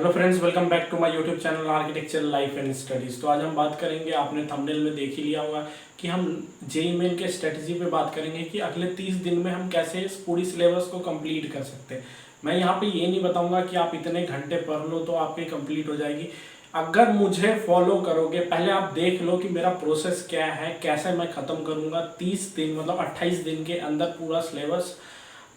Hello friends, welcome back to my YouTube channel architecture life and studies. तो आज हम बात करेंगे, आपने थंबनेल में देख ही लिया होगा कि हम जेईई मेन के स्ट्रेटजी पे बात करेंगे कि अगले 30 दिन में हम कैसे इस पूरी सिलेबस को कंप्लीट कर सकते हैं। मैं यहाँ पे ये नहीं बताऊंगा कि आप इतने घंटे पढ़ लो तो आपकी कंप्लीट हो जाएगी। अगर मुझे फॉलो करोगे, पहले आप देख लो कि मेरा प्रोसेस क्या है, कैसे मैं ख़त्म करूँगा 30 दिन मतलब 28 दिन के अंदर पूरा सिलेबस।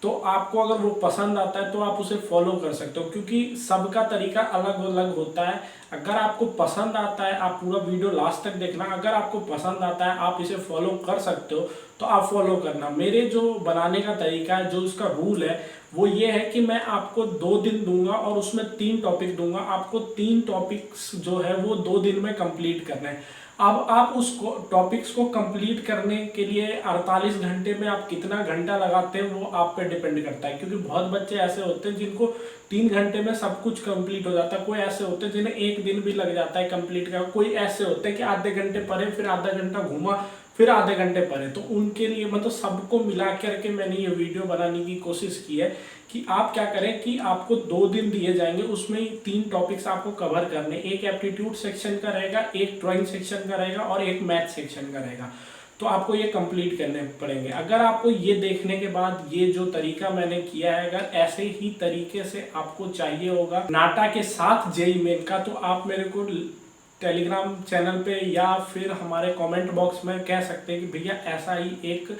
तो आपको अगर वो पसंद आता है तो आप उसे फॉलो कर सकते हो, क्योंकि सबका तरीका अलग अलग होता है। अगर आपको पसंद आता है, आप पूरा वीडियो लास्ट तक देखना। अगर आपको पसंद आता है, आप इसे फॉलो कर सकते हो तो आप फॉलो करना। मेरे जो बनाने का तरीका है, जो उसका रूल है, वो ये है कि मैं आपको 2 दिन दूंगा और उसमें 3 टॉपिक दूंगा। आपको 3 टॉपिक्स जो है वो 2 दिन में कंप्लीट करना है। अब आप उस टॉपिक्स को कंप्लीट करने के लिए 48 घंटे में आप कितना घंटा लगाते हैं वो आप पे डिपेंड करता है, क्योंकि बहुत बच्चे ऐसे होते हैं जिनको 3 घंटे में सब कुछ कंप्लीट हो जाता है। कोई ऐसे होते हैं जिन्हें 1 दिन भी लग जाता है कंप्लीट का। कोई ऐसे होते हैं कि आधे घंटे पढ़े, फिर आधा घंटा घूमा, फिर आधे घंटे पढ़े। तो उनके लिए मतलब सबको मिला करके मैंने ये वीडियो बनाने की कोशिश की है कि आप क्या करें कि आपको 2 दिन दिए जाएंगे, उसमें 3 टॉपिक्स आपको कवर करने। एक एप्टीट्यूड सेक्शन का रहेगा, एक ड्राइंग सेक्शन का रहेगा और एक मैथ सेक्शन का रहेगा। तो आपको ये कंप्लीट करने पड़ेंगे। अगर आपको ये देखने के बाद ये जो तरीका मैंने किया है, अगर ऐसे ही तरीके से आपको चाहिए होगा नाटा के साथ जेईई मेन का, तो आप मेरे को टेलीग्राम चैनल पे या फिर हमारे कमेंट बॉक्स में कह सकते हैं कि भैया ऐसा ही एक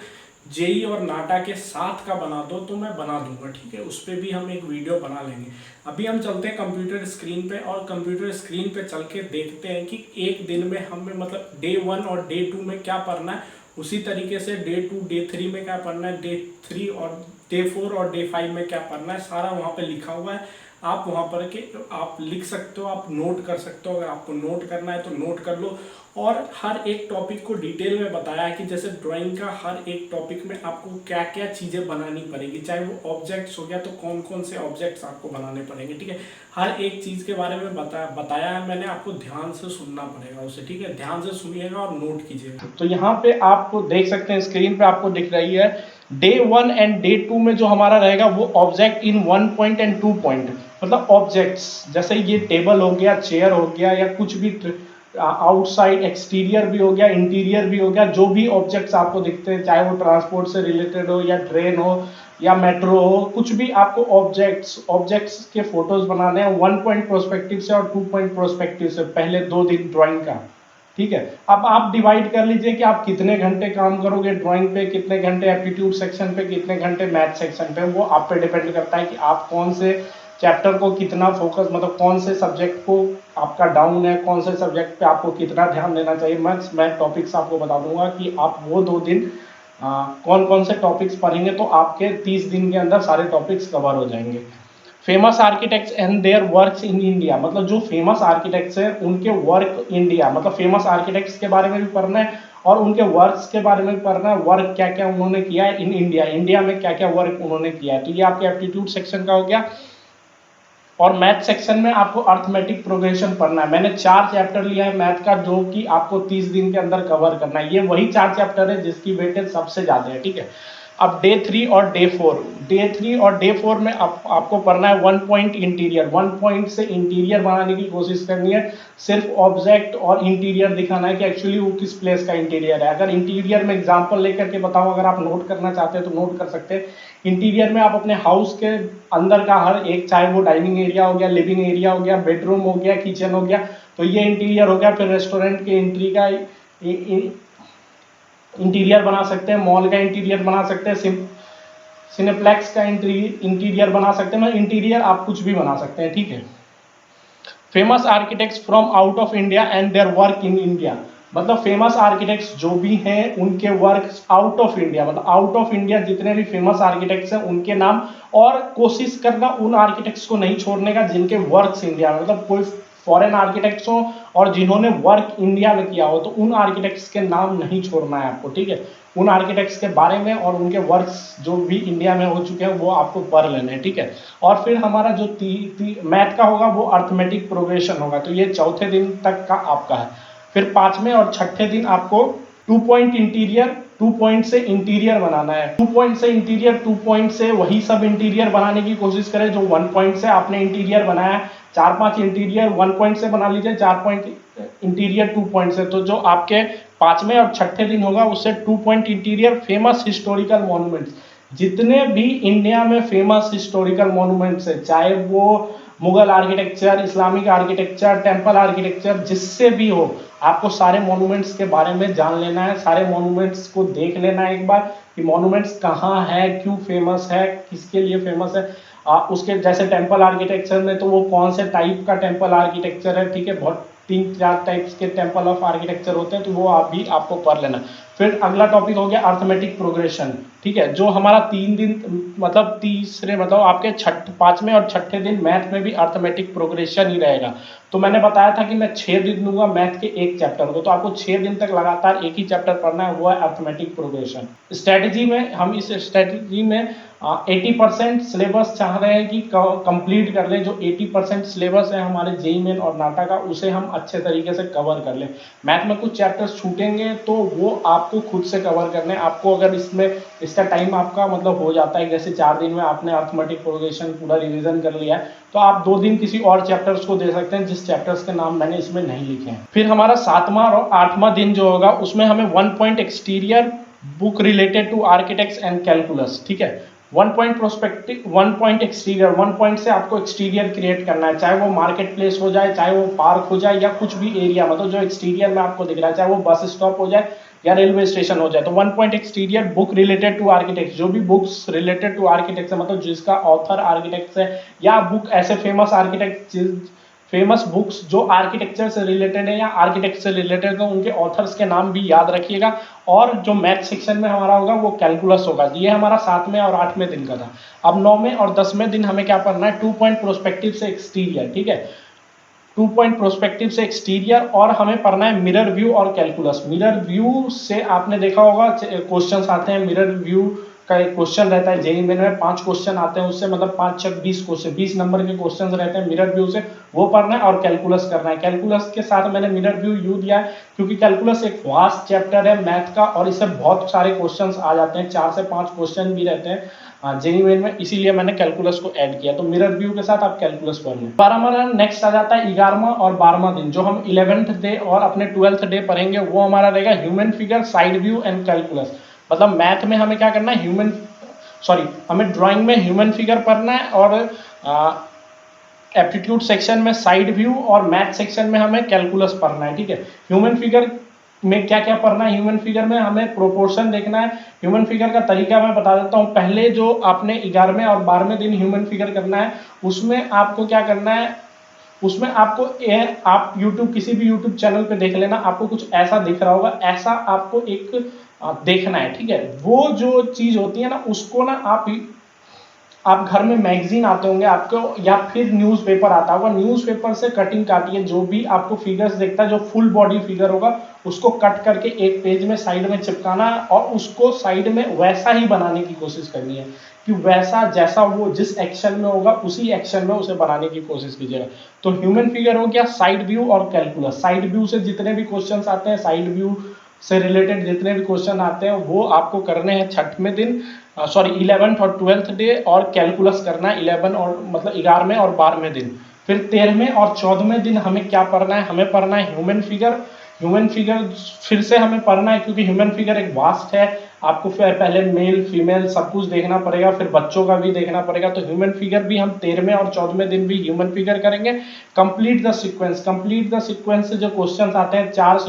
जेई और नाटा के साथ का बना दो, तो मैं बना दूंगा। ठीक है, उस पर भी हम एक वीडियो बना लेंगे। अभी हम चलते हैं कंप्यूटर स्क्रीन पे और कंप्यूटर स्क्रीन पे चल के देखते हैं कि एक दिन में हमें मतलब डे 1 और डे 2 में क्या पढ़ना है, उसी तरीके से डे 2 डे 3 में क्या पढ़ना है, डे 3 और डे 4 और डे 5 में क्या पढ़ना है, सारा वहाँ पे लिखा हुआ है। आप वहाँ पर के आप लिख सकते हो, आप नोट कर सकते हो। अगर आपको नोट करना है तो नोट कर लो। और हर एक टॉपिक को डिटेल में बताया है कि जैसे ड्राइंग का हर एक टॉपिक में आपको क्या क्या चीज़ें बनानी पड़ेगी। चाहे वो ऑब्जेक्ट्स हो गया तो कौन कौन से ऑब्जेक्ट्स आपको बनाने पड़ेंगे। ठीक है, हर एक चीज़ के बारे में बताया है मैंने। आपको ध्यान से सुनना पड़ेगा उसे। ठीक है, ध्यान से सुनिएगा और नोट कीजिएगा। तो यहाँ पे आपको देख सकते हैं, स्क्रीन पे आपको दिख रही है डे 1 एंड डे 2 में जो हमारा रहेगा वो object in 1 point and 2 point, मतलब ऑब्जेक्ट्स जैसे ये टेबल हो गया, चेयर हो गया, या कुछ भी आउटसाइड एक्सटीरियर भी हो गया, इंटीरियर भी हो गया। जो भी ऑब्जेक्ट्स आपको दिखते हैं, चाहे वो ट्रांसपोर्ट से रिलेटेड हो या ट्रेन हो या मेट्रो हो, कुछ भी आपको ऑब्जेक्ट्स के फोटोज बनाने हैं 1 पॉइंट प्रोस्पेक्टिव से और 2 पॉइंट प्रोस्पेक्टिव से, पहले 2 दिन ड्राइंग का। ठीक है, अब आप डिवाइड कर लीजिए कि आप कितने घंटे काम करोगे ड्राइंग पे, कितने घंटे एप्टीट्यूड सेक्शन पे, कितने घंटे मैथ सेक्शन पे। वो आप पे डिपेंड करता है कि आप कौन से चैप्टर को कितना फोकस, मतलब कौन से सब्जेक्ट को आपका डाउन है, कौन से सब्जेक्ट पे आपको कितना ध्यान देना चाहिए। मैं टॉपिक्स आपको बता दूंगा कि आप वो 2 दिन कौन कौन से टॉपिक्स पढ़ेंगे तो आपके 30 दिन के अंदर सारे टॉपिक्स कवर हो जाएंगे। Famous architects and there works in India, मतलब जो फेमस आर्किटेक्ट्स हैं उनके वर्क इंडिया, मतलब फेमस आर्किटेक्ट्स के बारे में भी पढ़ना है और उनके वर्क्स के बारे में भी पढ़ना है। वर्क क्या क्या उन्होंने किया है इन इंडिया, इंडिया में क्या क्या वर्क उन्होंने किया है। तो ये आपके एप्टीट्यूड सेक्शन का हो गया। और मैथ सेक्शन में आपको अर्थमेटिक प्रोग्रेशन पढ़ना है। मैंने 4 चैप्टर लिया है मैथ का, जो कि आपको 30 दिन के अंदर कवर करना है। ये वही 4 चैप्टर है जिसकी वेटेज सबसे ज्यादा है। ठीक है, अब डे 3 और डे 4 में आपको पढ़ना है 1 पॉइंट इंटीरियर। 1 पॉइंट से इंटीरियर बनाने की कोशिश करनी है। सिर्फ ऑब्जेक्ट और इंटीरियर दिखाना है कि एक्चुअली वो किस प्लेस का इंटीरियर है। अगर इंटीरियर में एग्जांपल लेकर के बताऊं, अगर आप नोट करना चाहते हैं तो नोट कर सकते हैं। इंटीरियर में आप अपने हाउस के अंदर का हर एक, चाहे वो डाइनिंग एरिया हो गया, लिविंग एरिया हो गया, बेडरूम हो गया, किचन हो गया, तो ये इंटीरियर हो गया। फिर रेस्टोरेंट के एंट्री का इंटीरियर बना सकते हैं, मॉल का इंटीरियर बना सकते हैं, सिनेप्लेक्स का इंटीरियर बना सकते हैं। मतलब इंटीरियर आप कुछ भी बना सकते हैं। ठीक है, famous architects from out of India and their work in India, मतलब फेमस आर्किटेक्ट्स जो भी हैं उनके वर्क आउट ऑफ इंडिया, मतलब आउट ऑफ इंडिया जितने भी फेमस आर्किटेक्ट्स हैं उनके नाम। और कोशिश करना उन आर्किटेक्ट्स को नहीं छोड़ने का जिनके वर्क्स इंडिया में, मतलब कोई फॉरेन आर्किटेक्ट्स हो और जिन्होंने वर्क इंडिया में किया हो, तो उन आर्किटेक्ट्स के नाम नहीं छोड़ना है आपको। ठीक है, उन आर्किटेक्ट्स के बारे में और उनके वर्क्स जो भी इंडिया में हो चुके हैं वो आपको पढ़ लेने हैं। ठीक है, और फिर हमारा जो मैथ का होगा वो अर्थमेटिक प्रोग्रेशन होगा। तो ये चौथे दिन तक का आपका है। फिर 5वें और 6ठे दिन आपको 2 पॉइंट इंटीरियर, 2 पॉइंट से इंटीरियर बनाना है। 2 पॉइंट से इंटीरियर, 2 पॉइंट से वही सब इंटीरियर बनाने की कोशिश करें जो 1 पॉइंट से आपने इंटीरियर बनाया है। 4-5 इंटीरियर 1 पॉइंट से बना लीजिए, 4 पॉइंट इंटीरियर 2 पॉइंट से। तो जो आपके 5वें और 6ठे दिन होगा उससे 2 point interior famous historical monuments, जितने भी इंडिया में फेमस हिस्टोरिकल मॉन्यूमेंट्स है, चाहे वो Mughal architecture, Islamic architecture, temple architecture, जिससे भी हो, आपको सारे मॉन्यूमेंट्स के बारे में जान लेना है, सारे मॉन्यूमेंट्स को देख लेना है एक बार कि मॉन्यूमेंट्स कहाँ है, क्यों फेमस है, किसके लिए फेमस है। उसके जैसे टेम्पल आर्किटेक्चर में तो वो कौन से टाइप का टेम्पल आर्किटेक्चर है, ठीक है, बहुत 3-4 टाइप्स के टेम्पल ऑफ आर्किटेक्चर होते हैं, तो वो आप भी आपको कर लेना। फिर अगला टॉपिक हो गया अर्थमेटिक प्रोग्रेशन, ठीक है, जो हमारा 3 दिन मतलब तीसरे मतलब आपके 5वें और 6ठे दिन मैथ में भी अर्थमेटिक प्रोग्रेशन ही रहेगा। तो मैंने बताया था कि मैं 6 दिन दूंगा मैथ के एक चैप्टर को, तो आपको 6 दिन तक लगातार एक ही चैप्टर पढ़ना है, वो है अर्थमेटिक प्रोग्रेशन। स्ट्रेटजी में हम इस स्ट्रेटजी में 80% सिलेबस चाह रहे हैं कि कंप्लीट कर लें। जो 80% सिलेबस है हमारे जेईई मेन और नाटा का, उसे हम अच्छे तरीके से कवर कर लें। मैथ में कुछ चैप्टर्स छूटेंगे तो वो आपको खुद से कवर करने। आपको अगर इसमें इसका टाइम आपका मतलब हो जाता है, जैसे 4 दिन में आपने अर्थमेटिक प्रोग्रेशन पूरा रिवीजन कर लिया है, तो आप 2 दिन किसी और चैप्टर्स को दे सकते हैं जिस चैप्टर्स के नाम मैंने इसमें नहीं लिखे हैं। फिर हमारा 7वां और 8वां दिन जो होगा उसमें हमें 1 point exterior book related to architects and calculus, ठीक है। 1 point prospective, 1 point exterior, 1 point से आपको एक्सटीरियर क्रिएट करना है, चाहे वो मार्केट प्लेस हो जाए, चाहे वो पार्क हो जाए, या कुछ भी एरिया, मतलब जो एक्सटीरियर में आपको दिख रहा है, चाहे वो बस स्टॉप हो जाए या रेलवे स्टेशन हो जाए। तो 1 point exterior book related to architect, जो भी बुक्स रिलेटेड टू आर्किटेक्ट है, मतलब जिसका ऑथर आर्किटेक्ट है, या बुक ऐसे फेमस आर्किटेक्ट, फेमस बुक्स जो आर्किटेक्चर से रिलेटेड है या आर्किटेक्ट से रिलेटेड है, उनके ऑथर्स के नाम भी याद रखिएगा। और जो मैथ सेक्शन में हमारा होगा वो कैलकुलस होगा। ये हमारा 7वें और 8वें दिन का था। अब 9वें और 10वें दिन हमें क्या पढ़ना है, 2 पॉइंट प्रोस्पेक्टिव से एक्सटीरियर, ठीक है, 2 पॉइंट प्रोस्पेक्टिव से एक्सटीरियर, और हमें पढ़ना है मिरर व्यू और कैलकुलस। मिरर व्यू से आपने देखा होगा क्वेश्चंस आते हैं, मिरर व्यू का एक क्वेश्चन रहता है जेईई मेन में, 5 क्वेश्चन आते हैं उससे, मतलब 5 6 20 क्वेश्चन, 20 नंबर के क्वेश्चन रहते हैं मिरर व्यू से, वो पढ़ना है। और कैलकुलस करना है। कैलकुलस के साथ मैंने मिरर व्यू यू दिया है क्योंकि कैलकुलस एक वास्ट चैप्टर है मैथ का, और इससे बहुत सारे क्वेश्चन आ जाते हैं, 4 से 5 क्वेश्चन भी रहते हैं जेईई मेन में, इसीलिए मैंने कैलकुलस को ऐड किया। तो मिरर व्यू के साथ आप कैलकुलस पढ़ लें। 12वां नेक्स्ट आ जाता है 11वां और 12वां दिन, जो हम 11th डे और अपने 12th डे पढ़ेंगे, वो हमारा रहेगा human figure, side view and calculus. मतलब मैथ में हमें क्या करना है, हमें ड्राइंग में ह्यूमन फिगर पढ़ना है, और एप्टीट्यूड सेक्शन में साइड व्यू, और मैथ सेक्शन में हमें कैलकुलस पढ़ना है, ठीक है। ह्यूमन फिगर में क्या क्या पढ़ना है, ह्यूमन फिगर में हमें प्रोपोर्शन देखना है। ह्यूमन फिगर का तरीका मैं बता देता हूँ। पहले जो आपने 11वें और 12वें दिन ह्यूमन फिगर करना है, उसमें आपको क्या करना है, उसमें आपको आप YouTube, किसी भी YouTube चैनल पे देख लेना, आपको कुछ ऐसा दिख रहा होगा, ऐसा आपको एक देखना है, ठीक है। वो जो चीज होती है ना, उसको ना आप घर में मैगजीन आते होंगे आपको, या फिर न्यूज़पेपर आता होगा, न्यूज़पेपर से कटिंग काटिए, जो भी आपको फिगर्स देखता है, जो फुल बॉडी फिगर होगा उसको कट करके एक पेज में साइड में चिपकाना है, और उसको साइड में वैसा ही बनाने की कोशिश करनी है कि वैसा जैसा वो जिस एक्शन में होगा उसी एक्शन में उसे बनाने की कोशिश कीजिएगा। तो ह्यूमन फिगर हो गया, साइड व्यू और कैलकुलस। साइड व्यू से जितने भी क्वेश्चन आते हैं, साइड व्यू से रिलेटेड जितने भी क्वेश्चन आते हैं, वो आपको करने हैं 6वें दिन, 11th और 12th डे, और कैलकुलस करना है 11 और मतलब 11वें और 12वें दिन। फिर 13वें और 14वें दिन हमें क्या पढ़ना है, हमें पढ़ना है ह्यूमन फिगर। ह्यूमन फिगर फिर से हमें पढ़ना है क्योंकि ह्यूमन फिगर एक वास्ट है, आपको पहले मेल फीमेल सब कुछ देखना पड़ेगा, फिर बच्चों का भी देखना पड़ेगा। तो ह्यूमन फिगर भी हम 13वें और 14वें दिन भी ह्यूमन फिगर करेंगे। Complete the sequence, complete the sequence से जो क्वेश्चन आते हैं, 4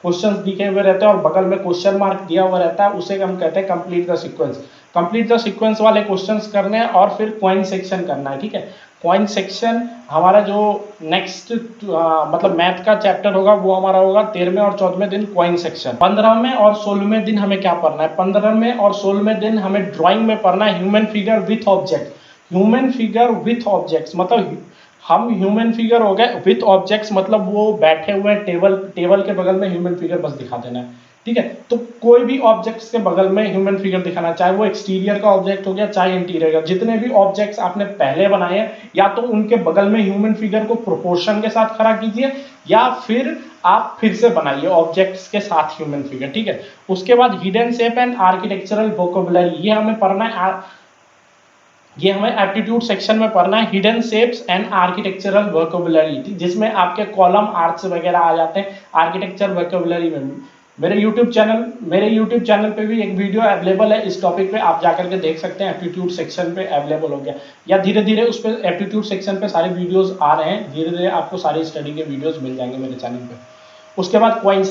क्वेश्चन दिखे हुए रहते हैं और बगल में क्वेश्चन मार्क दिया हुआ रहता है, उसे हम कहते हैं complete the sequence. Complete the sequence वाले क्वेश्चंस करने हैं, और फिर कॉइन सेक्शन करना है, ठीक है। कॉइन सेक्शन हमारा जो नेक्स्ट मतलब मैथ का चैप्टर होगा, वो हमारा होगा 13वें और 14वें दिन कॉइन सेक्शन। 15वें और 16वें दिन हमें क्या पढ़ना है, 15वें और 16वें दिन हमें ड्राइंग में पढ़ना है human figure with object. Human figure with objects मतलब हम ह्यूमन फिगर हो गए विथ ऑब्जेक्ट्स, मतलब वो बैठे हुए टेबल के बगल में ह्यूमन फिगर बस दिखा देना है, ठीक है। तो कोई भी ऑब्जेक्ट्स के बगल में ह्यूमन फिगर दिखाना, चाहे वो एक्सटीरियर का ऑब्जेक्ट हो गया, चाहे इंटीरियर का, जितने भी ऑब्जेक्ट्स आपने पहले बनाए हैं, या तो उनके बगल में ह्यूमन फिगर को प्रोपोर्शन के साथ खड़ा कीजिए, या फिर आप फिर से बनाइए ऑब्जेक्ट्स के साथ ह्यूमन फिगर, ठीक है। उसके बाद hidden shape and architectural vocabulary, ये हमें पढ़ना है ये हमें एप्टीट्यूड सेक्शन में पढ़ना है, hidden shapes and architectural vocabulary, जिसमें आपके कॉलम आर्च वगैरह आ जाते हैं आर्किटेक्चर वोकैबुलरी में। मेरे यूट्यूब चैनल पे भी एक वीडियो अवेलेबल है इस टॉपिक पे, आप जाकर के देख सकते हैं, एप्टीट्यूड सेक्शन पे अवेलेबल हो गया, या धीरे धीरे उस पर एप्टीट्यूड सेक्शन पे सारे वीडियोस आ रहे हैं, धीरे धीरे आपको सारी स्टडी के वीडियोस मिल जाएंगे मेरे चैनल पे। उसके बाद क्वाइन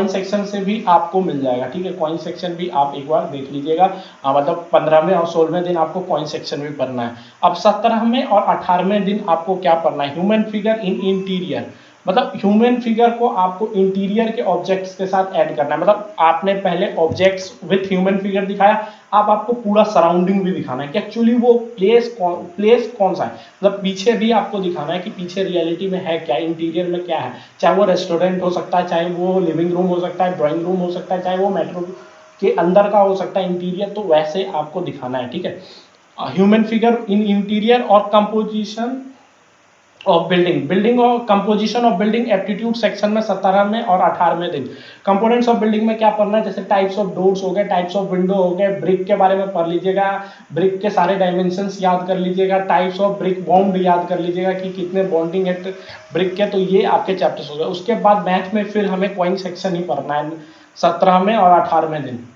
सेक्शन से भी आपको मिल जाएगा, ठीक है, क्वाइन सेक्शन भी आप एक बार देख लीजिएगा। मतलब 15वें और 16वें दिन आपको क्वाइन सेक्शन भी पढ़ना है। अब 17वें और 18वें दिन आपको क्या पढ़ना है, ह्यूमन फिगर इन इंटीरियर, मतलब ह्यूमन फिगर को आपको इंटीरियर के ऑब्जेक्ट्स के साथ ऐड करना है। मतलब आपने पहले ऑब्जेक्ट्स विथ ह्यूमन फिगर दिखाया, अब आपको पूरा सराउंडिंग भी दिखाना है कि एक्चुअली वो प्लेस कौन सा है, मतलब पीछे भी आपको दिखाना है कि पीछे रियलिटी में है क्या, इंटीरियर में क्या है, चाहे वो रेस्टोरेंट हो सकता है, चाहे वो लिविंग रूम हो सकता है, ड्राइंग रूम हो सकता है, चाहे वो मेट्रो के अंदर का हो सकता है इंटीरियर, तो वैसे आपको दिखाना है, ठीक है। ह्यूमन फिगर इन इंटीरियर और कंपोजिशन ऑफ बिल्डिंग और composition of building aptitude section में 17वें और 18वें दिन। कंपोनेंट्स ऑफ बिल्डिंग में क्या पढ़ना है, जैसे टाइप्स ऑफ डोर्स हो गए, टाइप्स ऑफ विंडो हो गए, ब्रिक के बारे में पढ़ लीजिएगा, ब्रिक के सारे डायमेंशंस याद कर लीजिएगा, टाइप्स ऑफ ब्रिक बॉन्ड याद कर लीजिएगा कि कितने बॉन्डिंग है ब्रिक के, तो ये आपके चैप्टर्स हो गए। उसके बाद मैथ में फिर हमें क्वाइन सेक्शन ही पढ़ना है 17वें और 18वें दिन।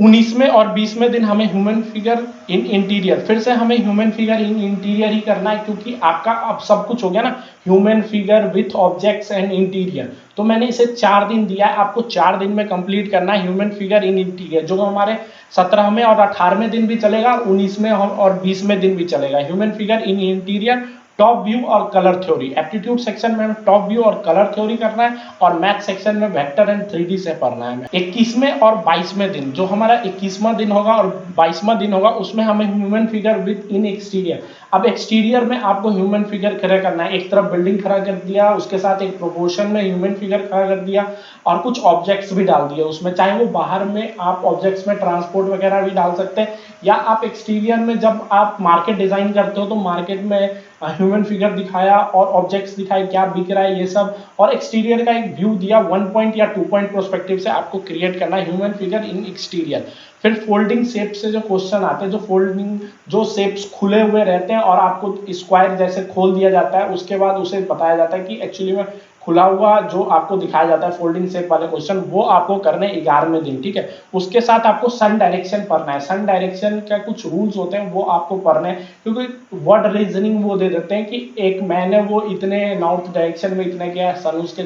19वें और 20वें दिन हमें ह्यूमन फिगर इन इंटीरियर, फिर से हमें ह्यूमन फिगर इन इंटीरियर ही करना है, क्योंकि आपका अब सब कुछ हो गया ना, human figure with objects and interior. तो मैंने इसे 4 दिन दिया है, आपको 4 दिन में कंप्लीट करना है ह्यूमन फिगर इन इंटीरियर, जो हमारे 17वें और 18वें दिन भी चलेगा, 19वें और 20वें दिन भी चलेगा। Human figure in interior, top view और कलर थ्योरी। एप्टीट्यूड सेक्शन में टॉप व्यू और कलर थ्योरी करना है, और मैथ सेक्शन में वेक्टर एंड 3D से पढ़ना है। 21वें और 22वें दिन, जो हमारा 21वां दिन होगा और 22वां दिन होगा, उसमें हमें human figure with in exterior. अब एक्सटीरियर में आपको ह्यूमन फिगर खड़ा करना है, एक तरफ बिल्डिंग खड़ा कर दिया, उसके साथ एक प्रोपोर्शन में ह्यूमन फिगर खड़ा कर दिया, और कुछ ऑब्जेक्ट्स भी डाल दिए उसमें, चाहे वो बाहर में आप ऑब्जेक्ट्स में ट्रांसपोर्ट वगैरह भी डाल सकते हैं, या आप एक्सटीरियर में जब आप मार्केट डिजाइन करते हो तो मार्केट में ह्यूमन फिगर दिखाया और ऑब्जेक्ट्स दिखाए क्या बिक रहा है ये सब, और एक्सटीरियर का एक व्यू दिया, 1 पॉइंट या 2 पॉइंट प्रोस्पेक्टिव से आपको क्रिएट करना है ह्यूमन फिगर इन एक्सटीरियर। फिर फोल्डिंग शेप से जो क्वेश्चन आते हैं, जो शेप्स खुले हुए रहते हैं और आपको स्क्वायर जैसे खोल दिया जाता है, उसके बाद उसे बताया जाता है कि एक्चुअली में खुला हुआ जो आपको दिखाया जाता है फोल्डिंग शेप वाले क्वेश्चन, वो आपको करने 11वें दिन, ठीक है। उसके साथ आपको सन डायरेक्शन पढ़ना है, सन डायरेक्शन का कुछ रूल्स होते हैं वो आपको पढ़ने हैं, क्योंकि वर्ड रीजनिंग वो दे देते हैं कि एक मैन है वो इतने नॉर्थ डायरेक्शन में इतने गया, सन उसके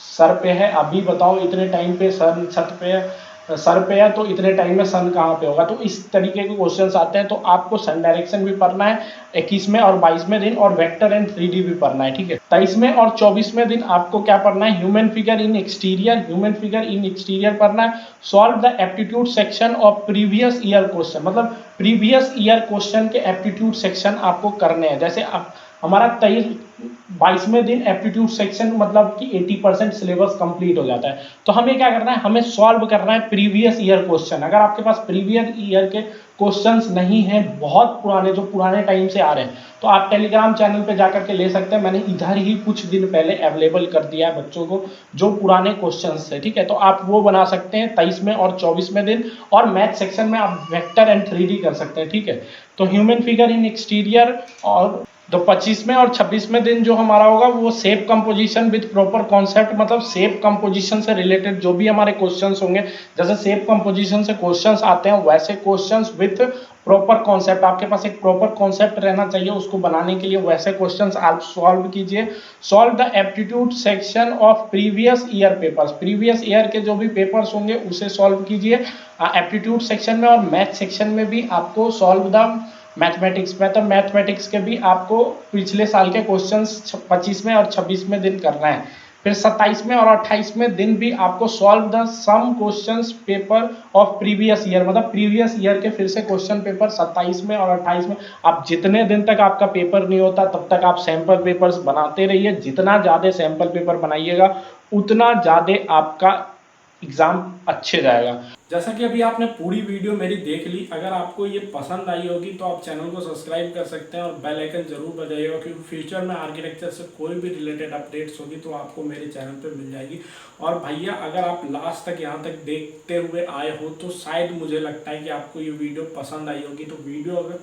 सर पे है, अभी बताओ इतने टाइम पे सन छत पे है, सर पे है, तो इतने टाइम में सन कहाँ पे होगा, तो इस तरीके के क्वेश्चंस आते हैं, तो आपको सन डायरेक्शन भी पढ़ना है 21वें और 22वें दिन, और वेक्टर एंड 3D भी पढ़ना है, ठीक है। 23वें और 24वें दिन आपको क्या पढ़ना है, ह्यूमन फिगर इन एक्सटीरियर पढ़ना है। Solve the aptitude section of previous year question, मतलब प्रीवियस ईयर क्वेश्चन के एप्टीट्यूड सेक्शन आपको करने हैं। जैसे अब हमारा 22वें दिन एप्टीट्यूड सेक्शन मतलब कि 80% सिलेबस कंप्लीट हो जाता है, तो हमें क्या करना है, हमें सॉल्व करना है प्रीवियस ईयर क्वेश्चन। अगर आपके पास प्रीवियस ईयर के क्वेश्चंस नहीं है, बहुत पुराने, जो पुराने टाइम से आ रहे हैं, तो आप टेलीग्राम चैनल पे जाकर के ले सकते हैं, मैंने इधर ही कुछ दिन पहले अवेलेबल कर दिया है बच्चों को जो पुराने क्वेश्चंस थे, ठीक है, तो आप वो बना सकते हैं 23वें और 24वें दिन। और मैथ सेक्शन में आप वेक्टर एंड 3D कर सकते हैं, ठीक है। तो ह्यूमन फिगर इन एक्सटीरियर, और तो 25वें और 26वें दिन जो हमारा होगा वो shape composition with proper concept, मतलब शेप कंपोजिशन से रिलेटेड जो भी हमारे क्वेश्चंस होंगे, जैसे शेप कंपोजिशन से क्वेश्चंस आते हैं वैसे क्वेश्चंस विद प्रॉपर कॉन्सेप्ट, आपके पास एक प्रॉपर कॉन्सेप्ट रहना चाहिए उसको बनाने के लिए, वैसे क्वेश्चंस आप सॉल्व कीजिए। Solve the aptitude section of previous year papers, previous year के जो भी पेपर्स होंगे उसे सॉल्व कीजिए एप्टीट्यूड सेक्शन में, और मैथ सेक्शन में भी आपको सॉल्व द मैथमेटिक्स में, तो मैथमेटिक्स के भी आपको पिछले साल के क्वेश्चंस 25वें और 26वें दिन करना है। फिर 27वें और 28वें दिन भी आपको solve the sum questions paper of previous year, मतलब प्रीवियस ईयर के फिर से क्वेश्चन पेपर 27वें और 28वें। आप जितने दिन तक आपका पेपर नहीं होता तब तक आप सैंपल पेपर्स बनाते रहिए, जितना ज़्यादा सैंपल पेपर बनाइएगा उतना ज़्यादा आपका एग्जाम अच्छे जाएगा। जैसा कि अभी आपने पूरी वीडियो मेरी देख ली, अगर आपको ये पसंद आई होगी तो आप चैनल को सब्सक्राइब कर सकते हैं और बेल आइकन जरूर बजाइएगा, क्योंकि फ्यूचर में आर्किटेक्चर से कोई भी रिलेटेड अपडेट्स होगी तो आपको मेरे चैनल पे मिल जाएगी। और भैया अगर आप लास्ट तक यहाँ तक देखते हुए आए हो तो शायद मुझे लगता है कि आपको ये वीडियो पसंद आई होगी, तो वीडियो अगर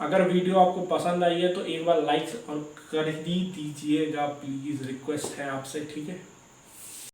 अगर वीडियो आपको पसंद आई है तो एक बार लाइक और कर ही दीजिएगा प्लीज़, रिक्वेस्ट है आपसे, ठीक है।